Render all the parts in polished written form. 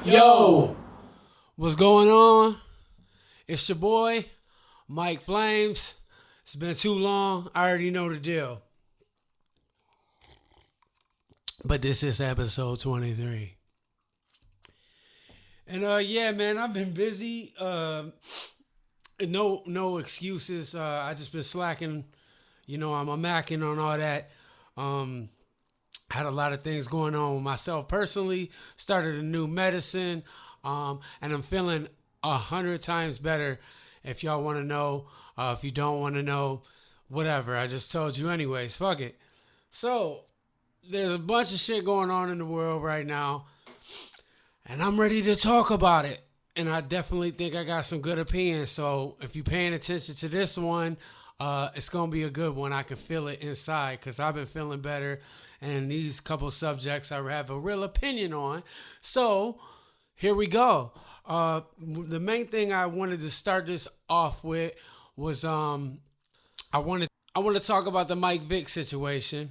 Yo, what's going on? It's your boy, Mike Flamez. It's been too long. I already know the deal. But this is episode 23. And yeah, man, I've been busy. No excuses. I just been slacking. You know, I'm macking on all that. Had a lot of things going on with myself personally. Started a new medicine. And I'm feeling 100 times better. If y'all want to know, if you don't want to know, whatever. I just told you anyways. Fuck it. So there's a bunch of shit going on in the world right now, and I'm ready to talk about it. And I definitely think I got some good opinions. So if you're paying attention to this one, it's gonna be a good one. I can feel it inside because I've been feeling better. And these couple subjects I have a real opinion on. So here we go. The main thing I wanted to start this off with was I want to talk about the Mike Vick situation.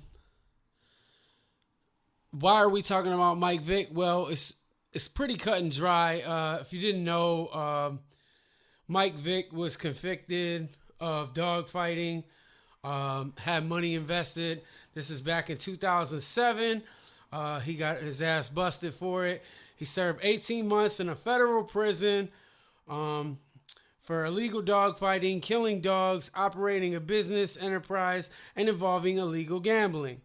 Why are we talking about Mike Vick? Well, it's pretty cut and dry. If you didn't know, Mike Vick was convicted of dog fighting, had money invested. This is back in 2007. He got his ass busted for it. He served 18 months in a federal prison for illegal dog fighting, killing dogs, operating a business enterprise, and involving illegal gambling.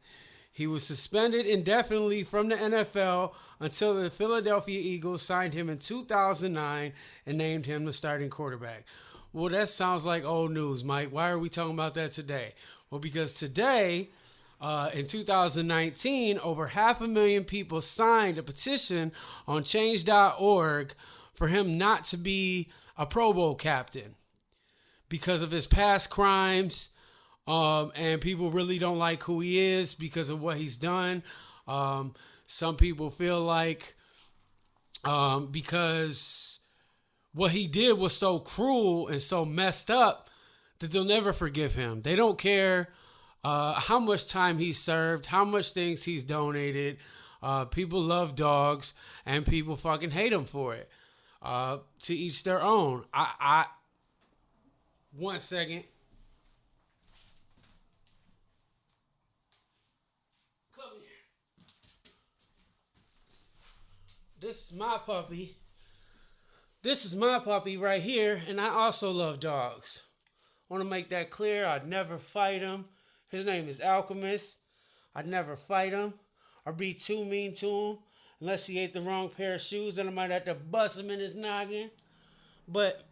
He was suspended indefinitely from the NFL until the Philadelphia Eagles signed him in 2009 and named him the starting quarterback. Well, that sounds like old news, Mike. Why are we talking about that today? Well, because today, in 2019, over 500,000 people signed a petition on change.org for him not to be a Pro Bowl captain because of his past crimes. And people really don't like who he is because of what he's done. Some people feel like because what he did was so cruel and so messed up that they'll never forgive him. They don't care how much time he served, how much things he's donated. People love dogs, and people fucking hate him for it. To each their own. I 1 second. Come here. This is my puppy. This is my puppy right here, and I also love dogs. I want to make that clear. I'd never fight him. His name is Alchemist. I'd never fight him or be too mean to him unless he ate the wrong pair of shoes. Then I might have to bust him in his noggin. But,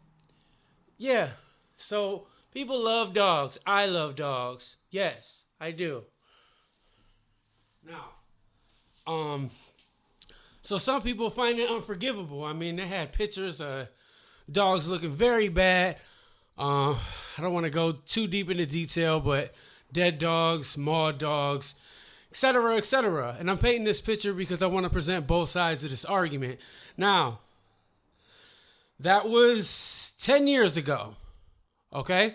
yeah. So, people love dogs. I love dogs. Yes, I do. Now, so some people find it unforgivable. I mean, they had pictures of dogs looking very bad. I don't want to go too deep into detail, but dead dogs, mauled dogs, etc., etc. And I'm painting this picture because I want to present both sides of this argument. Now, that was 10 years ago, okay?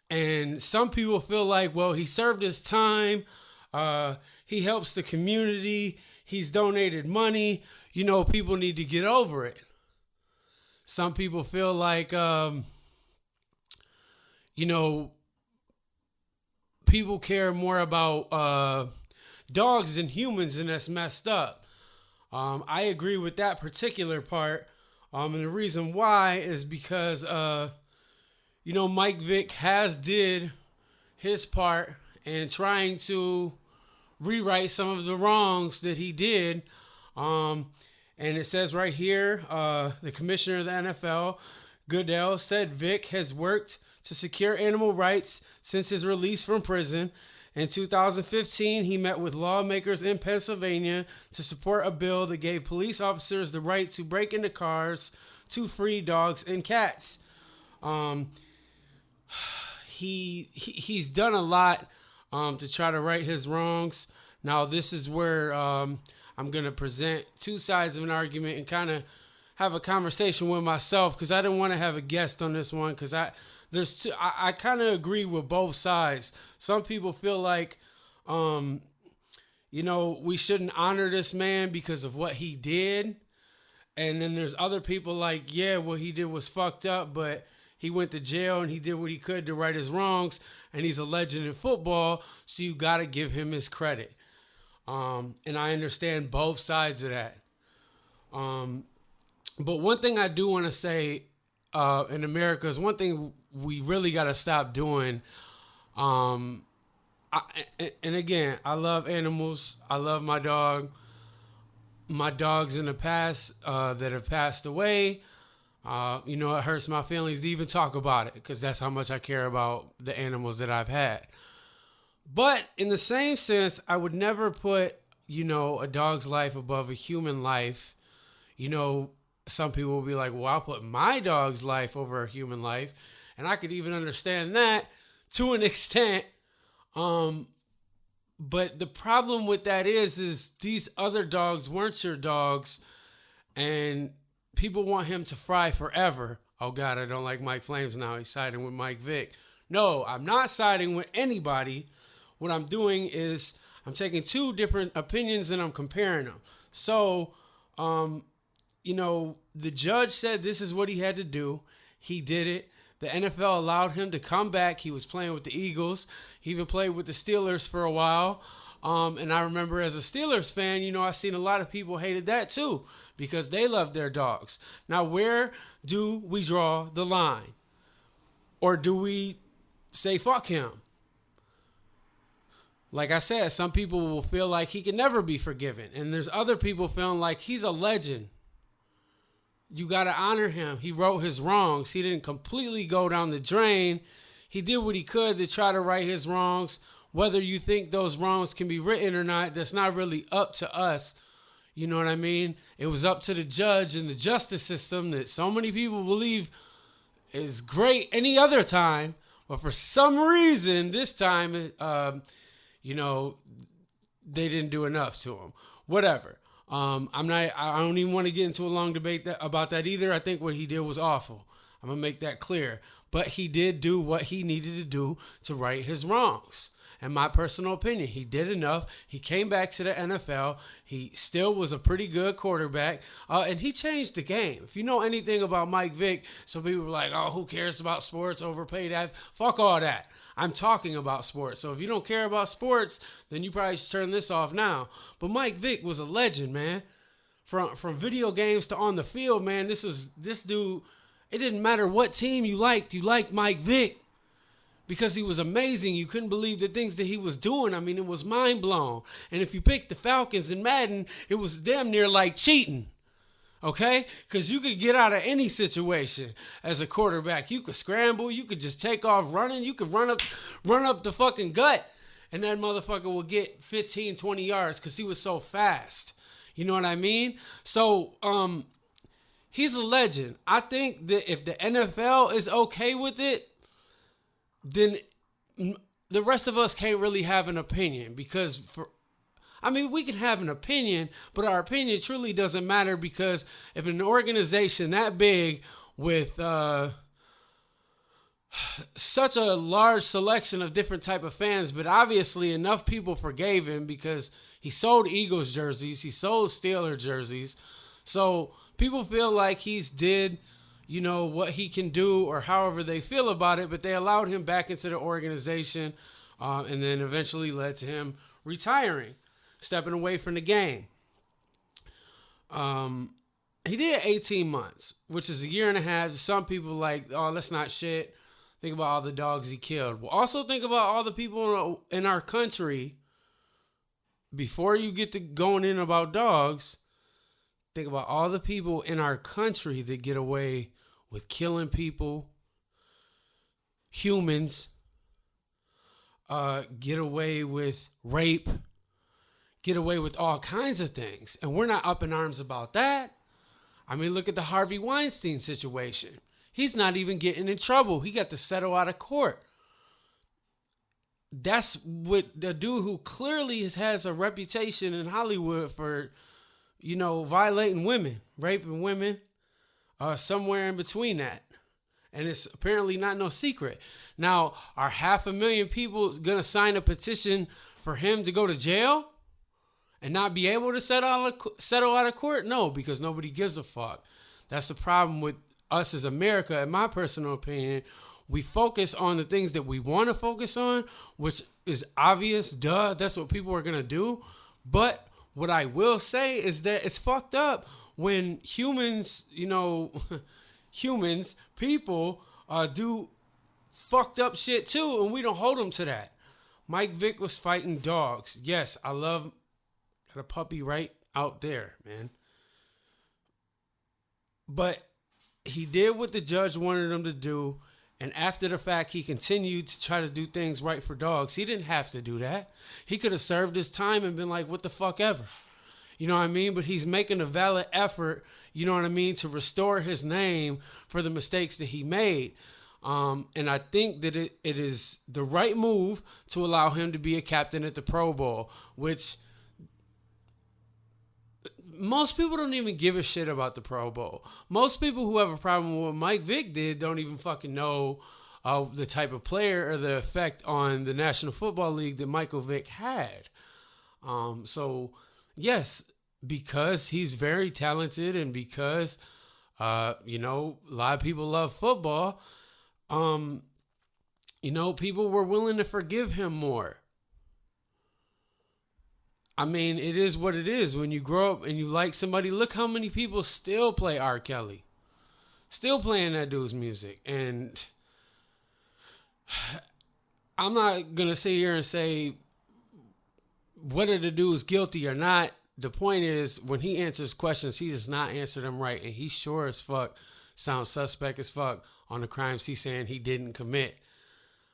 And some people feel like, well, he served his time. He helps the community. He's donated money. You know, people need to get over it. Some people feel like, you know, people care more about dogs than humans, and that's messed up. I agree with that particular part. And the reason why is because, you know, Mike Vick has did his part in trying to rewrite some of the wrongs that he did. And it says right here, the commissioner of the NFL, Goodell, said Vick has worked to secure animal rights since his release from prison. In 2015, he met with lawmakers in Pennsylvania to support a bill that gave police officers the right to break into cars to free dogs and cats. He's done a lot to try to right his wrongs. Now, this is where I'm going to present two sides of an argument and kind of have a conversation with myself because I didn't want to have a guest on this one because I kind of agree with both sides. Some people feel like, we shouldn't honor this man because of what he did. And then there's other people like, yeah, what he did was fucked up, but he went to jail and he did what he could to right his wrongs. And he's a legend in football, so you got to give him his credit. And I understand both sides of that. But one thing I do want to say in America is one thing we really got to stop doing. And again, I love animals. I love my dog. My dogs in the past that have passed away, it hurts my feelings to even talk about it because that's how much I care about the animals that I've had. But in the same sense, I would never put, a dog's life above a human life. Some people will be like, well, I'll put my dog's life over a human life. And I could even understand that to an extent. But the problem with that is these other dogs weren't your dogs, and people want him to fry forever. Oh God, I don't like Mike Flamez now. He's siding with Mike Vick. No, I'm not siding with anybody. What I'm doing is I'm taking two different opinions and I'm comparing them. So, the judge said this is what he had to do. He did it. The NFL allowed him to come back. He was playing with the Eagles. He even played with the Steelers for a while. And I remember as a Steelers fan, I seen a lot of people hated that too because they love their dogs. Now, where do we draw the line? Or do we say, fuck him? Like I said, some people will feel like he can never be forgiven. And there's other people feeling like he's a legend. You got to honor him. He wrote his wrongs. He didn't completely go down the drain. He did what he could to try to right his wrongs. Whether you think those wrongs can be written or not, that's not really up to us. You know what I mean? It was up to the judge and the justice system that so many people believe is great any other time. But for some reason, this time, they didn't do enough to him. Whatever. I don't even want to get into a long debate about that either. I think what he did was awful. I'm going to make that clear. But he did do what he needed to do to right his wrongs. In my personal opinion, he did enough. He came back to the NFL. He still was a pretty good quarterback. And he changed the game. If you know anything about Mike Vick, some people were like, oh, who cares about sports, overpaid athletes? Fuck all that. I'm talking about sports. So if you don't care about sports, then you probably should turn this off now. But Mike Vick was a legend, man. From video games to on the field, man, this dude, it didn't matter what team you liked Mike Vick. Because he was amazing. You couldn't believe the things that he was doing. I mean, it was mind blown. And if you picked the Falcons in Madden, it was damn near like cheating. Okay? Because you could get out of any situation as a quarterback. You could scramble. You could just take off running. You could run up the fucking gut. And that motherfucker will get 15, 20 yards because he was so fast. You know what I mean? So, he's a legend. I think that if the NFL is okay with it, then the rest of us can't really have an opinion because we can have an opinion, but our opinion truly doesn't matter because if an organization that big with such a large selection of different type of fans, but obviously enough people forgave him because he sold Eagles jerseys, he sold Steelers jerseys, so people feel like he's did what he can do or however they feel about it, but they allowed him back into the organization and then eventually led to him retiring, stepping away from the game. He did 18 months, which is a year and a half. Some people like, oh, that's not shit. Think about all the dogs he killed. Well, also think about all the people in our country. Before you get to going in about dogs, think about all the people in our country that get away with killing people, humans, get away with rape, get away with all kinds of things. And we're not up in arms about that. I mean, look at the Harvey Weinstein situation. He's not even getting in trouble. He got to settle out of court. That's what the dude who clearly has a reputation in Hollywood for, violating women, raping women. somewhere in between that. And it's apparently not no secret. Now, are 500,000 people going to sign a petition for him to go to jail and not be able to settle out of court? No, because nobody gives a fuck. That's the problem with us as America, in my personal opinion. We focus on the things that we want to focus on, which is obvious, duh, that's what people are going to do. But what I will say is that it's fucked up when humans, people do fucked up shit too, and we don't hold them to that. Mike Vick was fighting dogs. Yes, got a puppy right out there, man. But he did what the judge wanted him to do, and after the fact, he continued to try to do things right for dogs. He didn't have to do that. He could have served his time and been like, what the fuck ever. You know what I mean? But he's making a valid effort, you know what I mean, to restore his name for the mistakes that he made. And I think that it is the right move to allow him to be a captain at the Pro Bowl, which most people don't even give a shit about the Pro Bowl. Most people who have a problem with what Mike Vick did don't even fucking know the type of player or the effect on the National Football League that Michael Vick had. So, yes, because he's very talented and because, a lot of people love football, people were willing to forgive him more. I mean, it is what it is. When you grow up and you like somebody, look how many people still play R. Kelly. Still playing that dude's music. And I'm not going to sit here and say whether the dude is guilty or not. The point is, when he answers questions, he does not answer them right. And he sure as fuck sounds suspect as fuck on the crimes he's saying he didn't commit.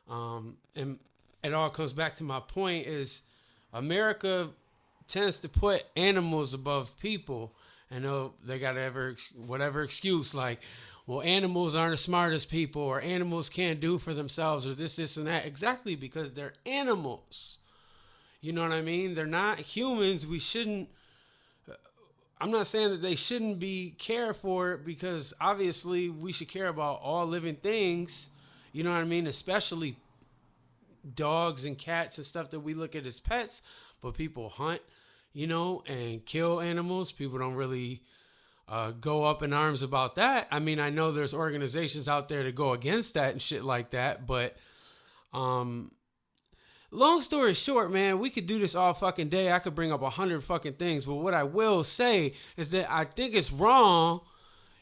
And it all comes back to my point is America tends to put animals above people, and they got whatever excuse like, well, animals aren't as smart as people, or animals can't do for themselves, or this and that. Exactly, because they're animals. You know what I mean? They're not humans. I'm not saying that they shouldn't be cared for, because obviously we should care about all living things. You know what I mean? Especially dogs and cats and stuff that we look at as pets, but people hunt, and kill animals. People don't really go up in arms about that. I mean, I know there's organizations out there to go against that and shit like that, but long story short, man, we could do this all fucking day. I could bring up 100 fucking things, but what I will say is that I think it's wrong,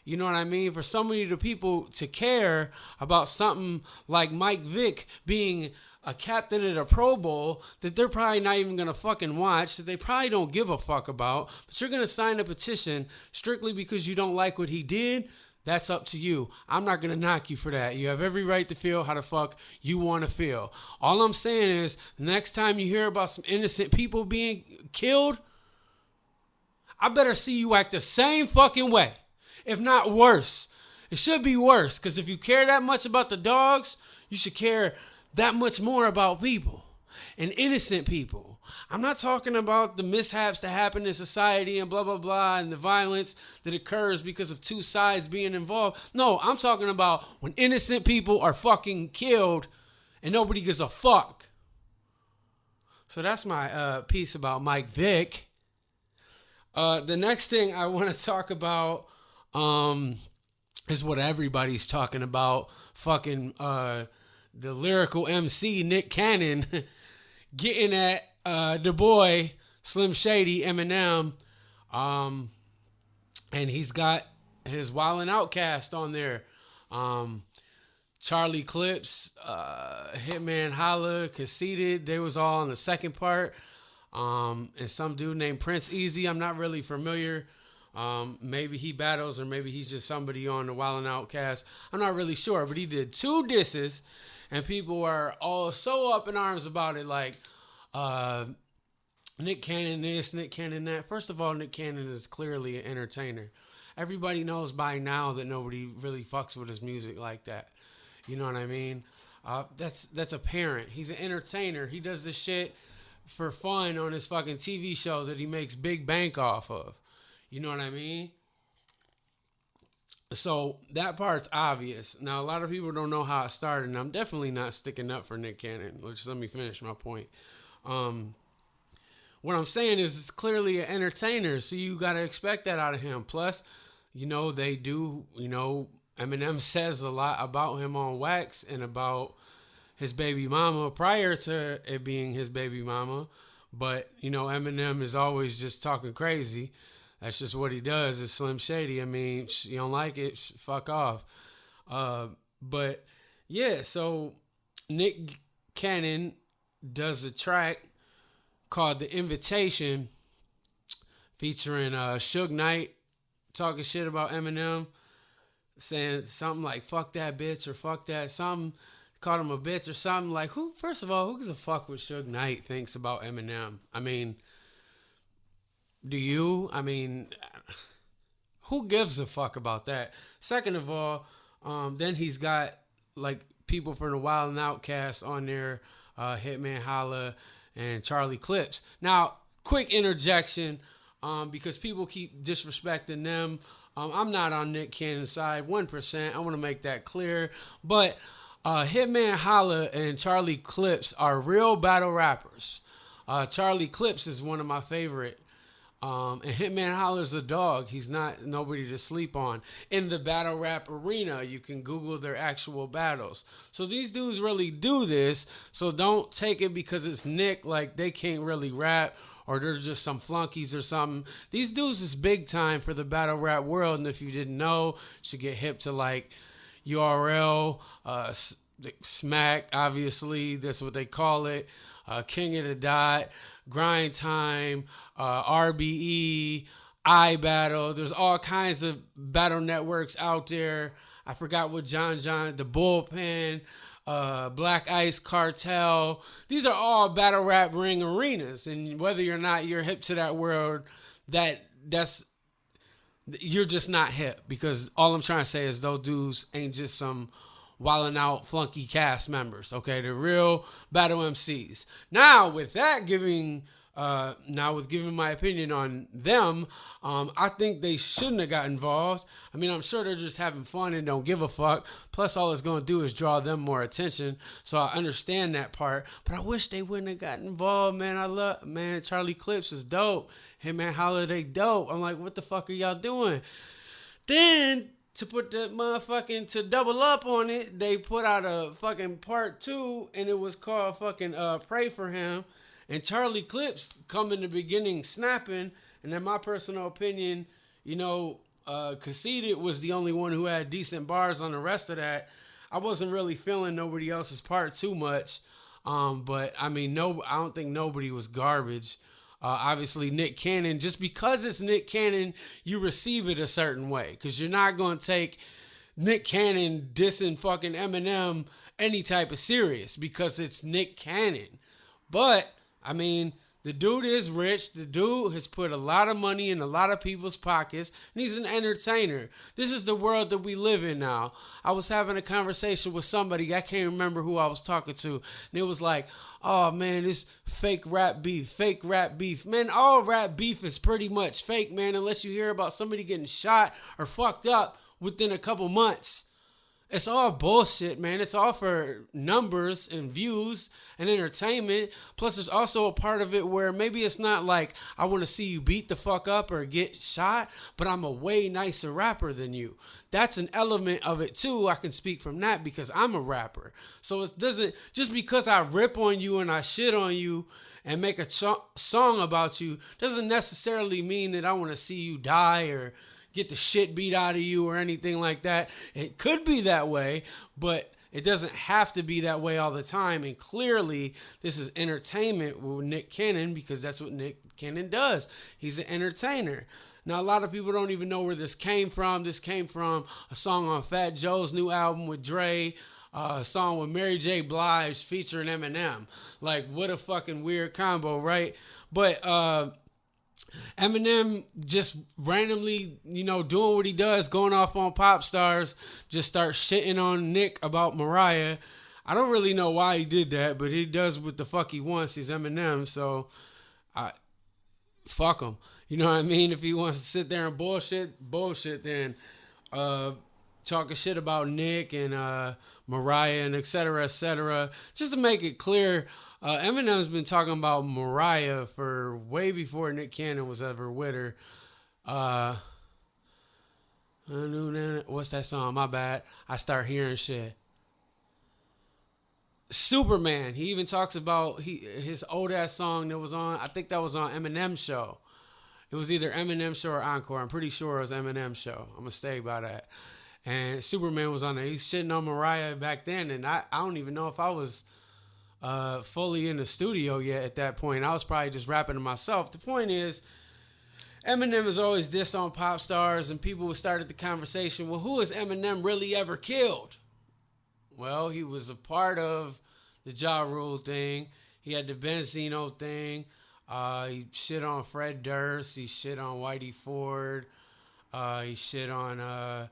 you know what I mean, for so many of the people to care about something like Mike Vick being a captain at a Pro Bowl that they're probably not even going to fucking watch, that they probably don't give a fuck about, but you're going to sign a petition strictly because you don't like what he did. That's up to you. I'm not going to knock you for that. You have every right to feel how the fuck you want to feel. All I'm saying is, the next time you hear about some innocent people being killed, I better see you act the same fucking way, if not worse. It should be worse, because if you care that much about the dogs, you should care that much more about people and innocent people. I'm not talking about the mishaps that happen in society and blah, blah, blah, and the violence that occurs because of two sides being involved. No, I'm talking about when innocent people are fucking killed and nobody gives a fuck. So that's my piece about Mike Vick. The next thing I want to talk about is what everybody's talking about. Fucking the lyrical MC Nick Cannon getting at the boy Slim Shady, Eminem, and he's got his Wildin' Outcast on there. Charlie Clips, Hitman Holla, Conceited, they was all on the second part. And some dude named Prince Easy, I'm not really familiar. Maybe he battles, or maybe he's just somebody on the Wildin' Outcast. I'm not really sure, but he did 2 disses, and people are all so up in arms about it, like, Nick Cannon this, Nick Cannon that. First of all, Nick Cannon is clearly an entertainer. Everybody knows by now that nobody really fucks with his music like that. You know what I mean? That's apparent. He's an entertainer. He does this shit for fun on his fucking TV show that he makes big bank off of. You know what I mean? So that part's obvious. Now, a lot of people don't know how it started, and I'm definitely not sticking up for Nick Cannon. Just let me finish my point. Um, what I'm saying is, it's clearly an entertainer, so you got to expect that out of him. Plus, they do, Eminem says a lot about him on Wax and about his baby mama prior to it being his baby mama. But, Eminem is always just talking crazy. That's just what he does. It's Slim Shady. I mean, you don't like it, fuck off. But yeah, so Nick Cannon does a track called The Invitation featuring Suge Knight talking shit about Eminem, saying something like fuck that bitch or fuck that something, called him a bitch or something. Like, first of all, who gives a fuck what Suge Knight thinks about Eminem? I mean, do you? I mean, who gives a fuck about that? Second of all, then he's got like people from the Wild and Outcast on there, Hitman Holla and Charlie Clips. Now, quick interjection, because people keep disrespecting them. I'm not on Nick Cannon's side, 1%. I want to make that clear. But Hitman Holla and Charlie Clips are real battle rappers. Charlie Clips is one of my favorite. And Hitman Holla's a dog. He's not nobody to sleep on. In the battle rap arena, you can Google their actual battles. So these dudes really do this. So don't take it because it's Nick, like they can't really rap or they're just some flunkies or something. These dudes is big time for the battle rap world. And if you didn't know, you should get hip to like URL, Smack, obviously. That's what they call it. King of the Dot, Grind Time, RBE, iBattle. There's all kinds of battle networks out there. I forgot what John, the Bullpen, Black Ice Cartel. These are all battle rap ring arenas. And whether or not you're hip to that world, that's you're just not hip. Because all I'm trying to say is those dudes ain't just some wilding out flunky cast members. Okay, they're real battle MCs. Now with giving my opinion on them, I think they shouldn't have got involved. I mean, I'm sure they're just having fun and don't give a fuck. Plus, all it's going to do is draw them more attention. So I understand that part. But I wish they wouldn't have gotten involved, man. Charlie Clips is dope. Hitman Holiday dope. I'm like, what the fuck are y'all doing? Then, to put to double up on it, they put out a fucking part 2, and it was called fucking Pray For Him. And Charlie Clips come in the beginning snapping, and in my personal opinion, Conceited was the only one who had decent bars on the rest of that. I wasn't really feeling nobody else's part too much, but I mean, I don't think nobody was garbage. Obviously, Nick Cannon, just because it's Nick Cannon, you receive it a certain way, because you're not going to take Nick Cannon dissing fucking Eminem any type of serious, because it's Nick Cannon. But I mean, the dude is rich. The dude has put a lot of money in a lot of people's pockets, and he's an entertainer. This is the world that we live in now. I was having a conversation with somebody. I can't remember who I was talking to, and it was like, oh man, this fake rap beef. Man, all rap beef is pretty much fake, man, unless you hear about somebody getting shot or fucked up within a couple months. It's all bullshit, man. It's all for numbers and views and entertainment. Plus, there's also a part of it where maybe it's not like I want to see you beat the fuck up or get shot, but I'm a way nicer rapper than you. That's an element of it too. I can speak from that because I'm a rapper. So it doesn't, just because I rip on you and I shit on you and make a song about you, doesn't necessarily mean that I want to see you die or get the shit beat out of you or anything like that. It could be that way, but it doesn't have to be that way all the time. And clearly, this is entertainment with Nick Cannon, because that's what Nick Cannon does. He's an entertainer. Now, a lot of people don't even know where this came from. This came from a song on Fat Joe's new album with Dre, a song with Mary J. Blige featuring Eminem. Like, what a fucking weird combo, right? But Eminem just randomly, doing what he does, going off on pop stars, just start shitting on Nick about Mariah. I don't really know why he did that, but he does what the fuck he wants. He's Eminem, so fuck him. You know what I mean? If he wants to sit there and bullshit then. talking shit about Nick and Mariah and et cetera, just to make it clear, Eminem's been talking about Mariah for way before Nick Cannon was ever with her. What's that song? My bad. I start hearing shit. Superman. He even talks about his old ass song that was on. I think that was on Eminem's show. It was either Eminem's show or Encore. I'm pretty sure it was Eminem's show. I'm gonna stay by that. And Superman was on there. He's shitting on Mariah back then, and I don't even know if I was fully in the studio yet at that point. I was probably just rapping to myself. The point is, Eminem is always diss on pop stars, and people would start the conversation, well, who has Eminem really ever killed? Well, he was a part of the Ja Rule thing. He had the Benzino thing. He shit on Fred Durst. He shit on Whitey Ford. He shit on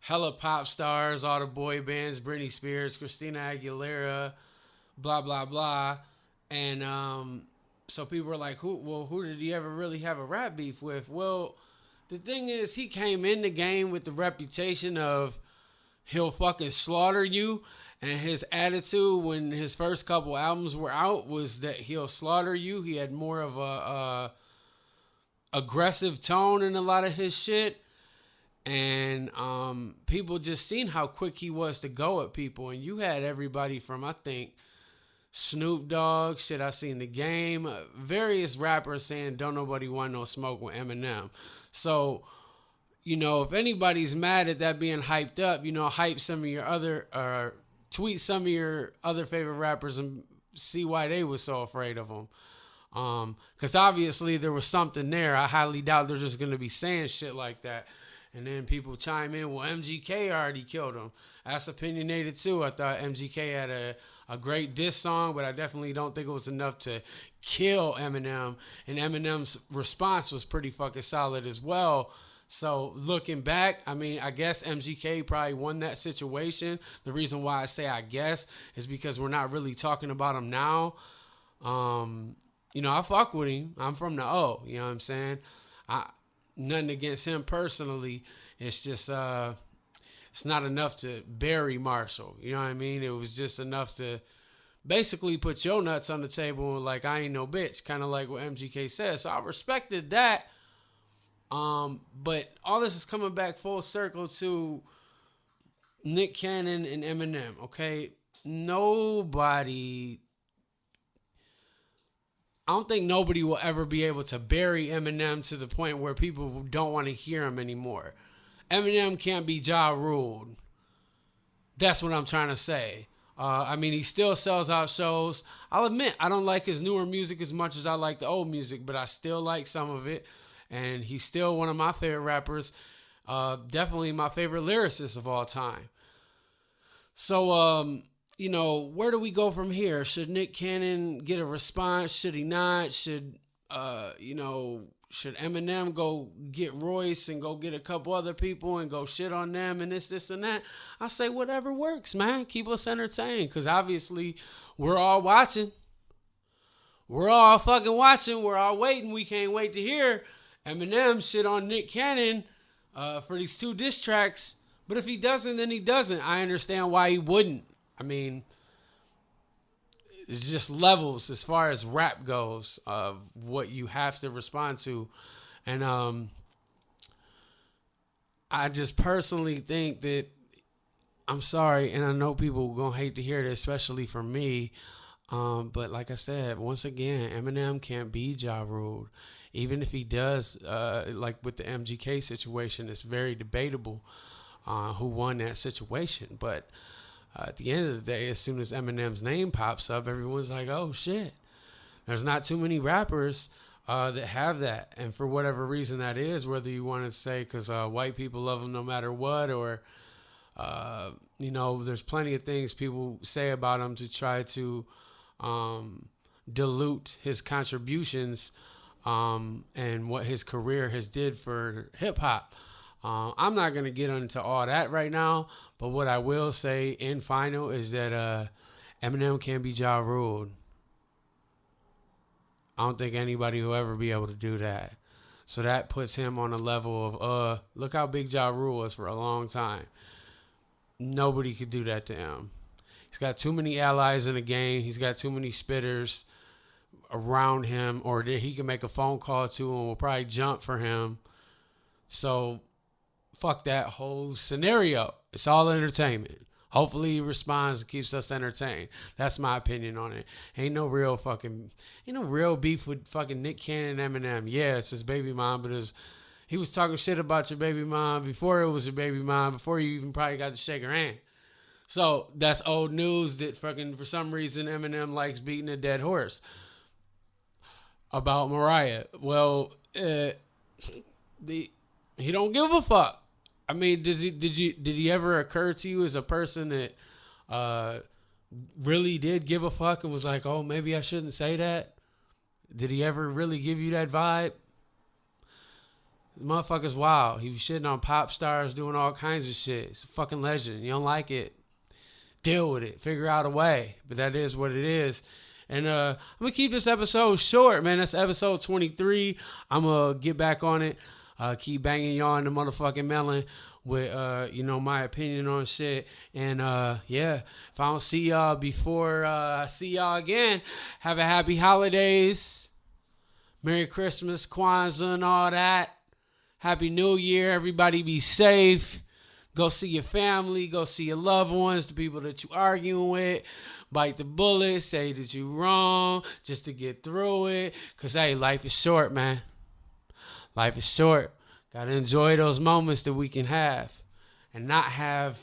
hella pop stars, all the boy bands, Britney Spears, Christina Aguilera, blah, blah, blah. And so people were like, who did he ever really have a rap beef with? Well, the thing is, he came in the game with the reputation of he'll fucking slaughter you. And his attitude when his first couple albums were out was that he'll slaughter you. He had more of a aggressive tone in a lot of his shit. And people just seen how quick he was to go at people. And you had everybody from, I think, Snoop Dogg, shit, I seen The Game, various rappers saying don't nobody want no smoke with Eminem. So, you know, if anybody's mad at that being hyped up, you know, hype some of your other, tweet some of your other favorite rappers and see why they was so afraid of them. Because obviously there was something there. I highly doubt they're just going to be saying shit like that. And then people chime in, well, MGK already killed him. That's opinionated too. I thought MGK had a great diss song, but I definitely don't think it was enough to kill Eminem. And Eminem's response was pretty fucking solid as well. So looking back, I mean, I guess MGK probably won that situation. The reason why I say I guess is because we're not really talking about him now. You know, I fuck with him. I'm from the O, you know what I'm saying? Nothing against him personally. It's just, it's not enough to bury Marshall. You know what I mean? It was just enough to basically put your nuts on the table and like, I ain't no bitch. Kind of like what MGK said. So I respected that. But all this is coming back full circle to Nick Cannon and Eminem, okay? I don't think nobody will ever be able to bury Eminem to the point where people don't want to hear him anymore. Eminem can't be Ja Ruled. That's what I'm trying to say. I mean, he still sells out shows. I'll admit, I don't like his newer music as much as I like the old music, but I still like some of it. And he's still one of my favorite rappers. Definitely my favorite lyricist of all time. So, you know, where do we go from here? Should Nick Cannon get a response? Should he not? Should Eminem go get Royce and go get a couple other people and go shit on them and this, and that? I say whatever works, man. Keep us entertained. Because obviously we're all watching. We're all fucking watching. We're all waiting. We can't wait to hear Eminem shit on Nick Cannon for these 2 diss tracks. But if he doesn't, then he doesn't. I understand why he wouldn't. I mean, it's just levels as far as rap goes of what you have to respond to. And I just personally think that, I'm sorry, and I know people are going to hate to hear this, especially for me. But like I said, once again, Eminem can't be Ja Ruled. Even if he does, like with the MGK situation, it's very debatable who won that situation. But at the end of the day, as soon as Eminem's name pops up, everyone's like, oh, shit. There's not too many rappers that have that. And for whatever reason that is, whether you want to say because white people love him no matter what, or, you know, there's plenty of things people say about him to try to dilute his contributions and what his career has did for hip hop. I'm not going to get into all that right now, but what I will say in final is that Eminem can't be Ja Ruled. I don't think anybody will ever be able to do that. So that puts him on a level of, look how big Ja Rule was for a long time. Nobody could do that to him. He's got too many allies in the game. He's got too many spitters around him, or that he can make a phone call to and will probably jump for him. So fuck that whole scenario. It's all entertainment. Hopefully he responds and keeps us entertained. That's my opinion on it. Ain't no real beef with fucking Nick Cannon and Eminem. Yeah, it's his baby mom, but he was talking shit about your baby mom before it was your baby mom, before you even probably got to shake her hand. So that's old news that fucking, for some reason, Eminem likes beating a dead horse. About Mariah. Well, he don't give a fuck. I mean, did he ever occur to you as a person that really did give a fuck and was like, oh, maybe I shouldn't say that? Did he ever really give you that vibe? The motherfucker's wild. He was shitting on pop stars, doing all kinds of shit. It's a fucking legend. You don't like it? Deal with it. Figure out a way. But that is what it is. And I'm going to keep this episode short, man. That's episode 23. I'm going to get back on it. Keep banging y'all in the motherfucking melon with, my opinion on shit. And, if I don't see y'all before I see y'all again, have a happy holidays. Merry Christmas, Kwanzaa, and all that. Happy New Year. Everybody be safe. Go see your family. Go see your loved ones, the people that you arguing with. Bite the bullet. Say that you wrong just to get through it. Because, hey, life is short, man. Life is short. Got to enjoy those moments that we can have. And not have,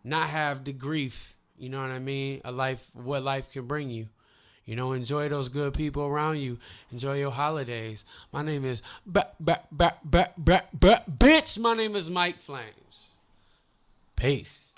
not have the grief. You know what I mean? What life can bring you. Enjoy those good people around you. Enjoy your holidays. My name is bitch. My name is Mike Flamez. Peace.